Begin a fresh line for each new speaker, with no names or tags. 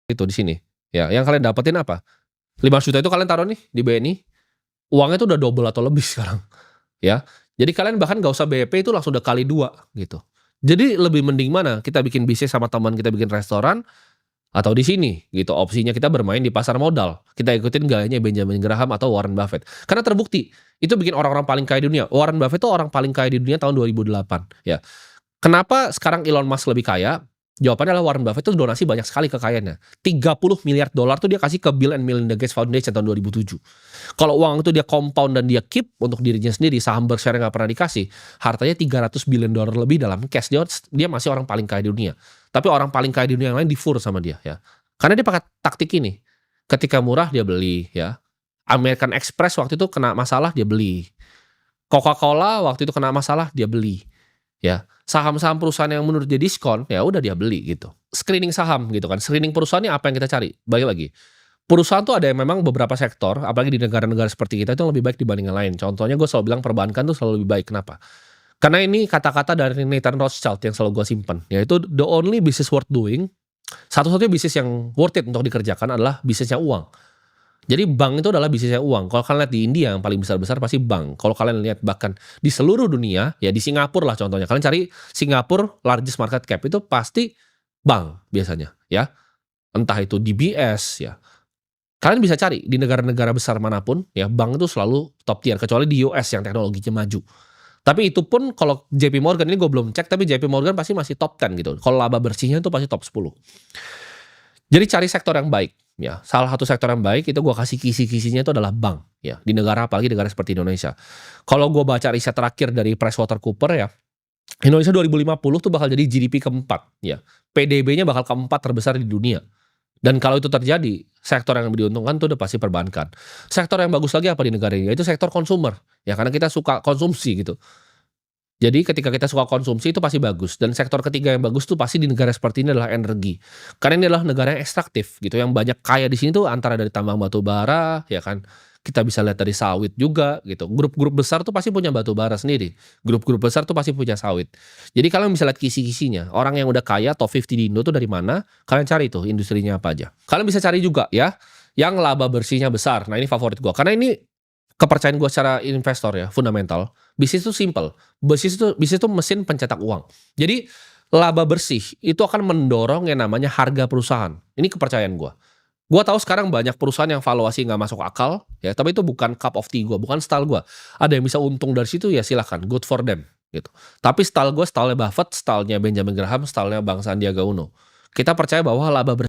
itu di sini. Ya, yang kalian dapetin apa? 500 juta itu kalian taruh nih di BNI, uangnya itu udah double atau lebih sekarang, ya. Jadi kalian bahkan nggak usah BEP itu langsung udah kali 2 gitu. Jadi lebih mending mana, kita bikin bisnis sama teman kita bikin restoran, atau di sini gitu, opsinya kita bermain di pasar modal. Kita ikutin gayanya Benjamin Graham atau Warren Buffett. Karena terbukti, itu bikin orang-orang paling kaya di dunia. Warren Buffett itu orang paling kaya di dunia tahun 2008, ya. Kenapa sekarang Elon Musk lebih kaya? Jawabannya adalah Warren Buffett itu donasi banyak sekali kekayaannya. 30 miliar dolar tuh dia kasih ke Bill and Melinda Gates Foundation tahun 2007. Kalau uang itu dia compound dan dia keep untuk dirinya sendiri, saham Berkshire nggak pernah dikasih, hartanya 300 billion dolar lebih dalam cash. Dia masih orang paling kaya di dunia. Tapi orang paling kaya di dunia yang lain difur sama dia, ya. Karena dia pakai taktik ini. Ketika murah dia beli, ya. American Express waktu itu kena masalah dia beli. Coca-Cola waktu itu kena masalah dia beli. Ya, saham-saham perusahaan yang menurut dia diskon, ya udah dia beli gitu. Screening saham gitu kan. Screening perusahaan ini apa yang kita cari? Balik lagi. Perusahaan tuh ada yang memang beberapa sektor, apalagi di negara-negara seperti kita itu yang lebih baik dibanding yang lain. Contohnya gue selalu bilang perbankan tuh selalu lebih baik. Kenapa? Karena ini kata-kata dari Nathan Rothschild yang selalu gue simpen. Yaitu the only business worth doing, satu-satunya bisnis yang worth it untuk dikerjakan adalah bisnisnya uang. Jadi bank itu adalah bisnisnya uang. Kalau kalian lihat di India yang paling besar-besar pasti bank. Kalau kalian lihat bahkan di seluruh dunia, ya di Singapura lah contohnya. Kalian cari Singapura largest market cap itu pasti bank biasanya, ya. Entah itu DBS, ya. Kalian bisa cari di negara-negara besar manapun, ya bank itu selalu top tier. Kecuali di US yang teknologinya maju. Tapi itu pun kalau JP Morgan, ini gue belum cek, tapi JP Morgan pasti masih top 10 gitu. Kalau laba bersihnya itu pasti top 10. Jadi cari sektor yang baik, ya. Salah satu sektor yang baik itu gue kasih kisi-kisinya itu adalah bank, ya. Di negara apalagi negara seperti Indonesia. Kalau gue baca riset terakhir dari PricewaterhouseCoopers, ya, Indonesia 2050 tuh bakal jadi GDP keempat, ya. PDB-nya bakal keempat terbesar di dunia. Dan kalau itu terjadi, sektor yang lebih diuntungkan tuh udah pasti perbankan. Sektor yang bagus lagi apa di negara ini? Itu sektor consumer, ya, karena kita suka konsumsi gitu. Jadi ketika kita suka konsumsi itu pasti bagus. Dan sektor ketiga yang bagus tuh pasti di negara seperti ini adalah energi. Karena ini adalah negara yang ekstraktif gitu. Yang banyak kaya di sini tuh antara dari tambang batu bara, ya kan. Kita bisa lihat dari sawit juga gitu. Grup-grup besar tuh pasti punya batu bara sendiri. Grup-grup besar tuh pasti punya sawit. Jadi kalian bisa lihat kisi-kisinya. Orang yang udah kaya top 50 di Indo tuh dari mana? Kalian cari tuh industrinya apa aja. Kalian bisa cari juga ya yang laba bersihnya besar. Nah ini favorit gua. Karena ini kepercayaan gue secara investor ya, fundamental. Bisnis itu simple. Bisnis itu mesin pencetak uang. Jadi laba bersih itu akan mendorong yang namanya harga perusahaan. Ini kepercayaan gue. Gue tahu sekarang banyak perusahaan yang valuasi nggak masuk akal, ya. Tapi itu bukan cup of tea gue, bukan style gue. Ada yang bisa untung dari situ ya silahkan, good for them, gitu. Tapi style gue, stylenya Buffett, stylenya Benjamin Graham, stylenya Bang Sandiaga Uno. Kita percaya bahwa laba bersih